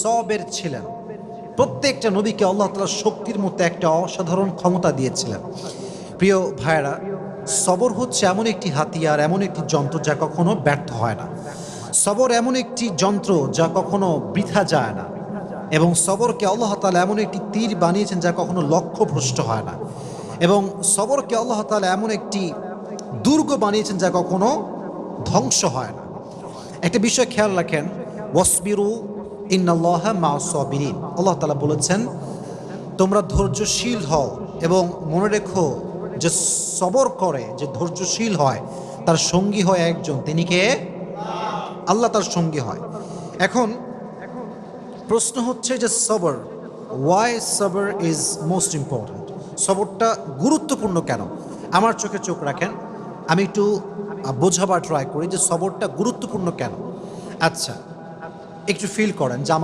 সবের ছিলেন। প্রত্যেকটা নবীকে আল্লাহ তাআলা শক্তির মতো একটা অসাধারণ ক্ষমতা দিয়েছিলেন। প্রিয় ভাইয়েরা, সবর হচ্ছে এমন একটি হাতিয়ার, এমন একটি যন্ত্র যা কখনো ব্যর্থ হয় না। সবর এমন একটি যন্ত্র যা কখনো বৃথা যায় না, এবং সবরকে আল্লাহ তাআলা এমন একটি তীর বানিয়েছেন যা কখনো লক্ষ্যভ্রষ্ট হয় না, এবং সবরকে আল্লাহ তাআলা এমন একটি দুর্গ বানিয়েছেন যা কখনো ধ্বংস হয় না। একটা বিষয় খেয়াল রাখেন, ওয়াসবিরু ইন্নাল্লাহা মা'আস সাবিরিন। আল্লাহ তাআলা বলেছেন তোমরা ধৈর্যশীল হও, এবং মনে রেখো যে সবর করে, যে ধৈর্যশীল হয়, তার সঙ্গী হয় একজন, তিনি কে? আল্লাহ তার সঙ্গী হয়। এখন প্রশ্ন হচ্ছে যে সবর, ওয়াই সবর ইজ মোস্ট ইম্পর্ট্যান্ট? সবরটা গুরুত্বপূর্ণ কেন? আমার চোখে চোখ রাখেন, আমি একটু বোঝাবার ট্রাই করি যে সবরটা গুরুত্বপূর্ণ কেন। আচ্ছা, একটু ফিল করেন যে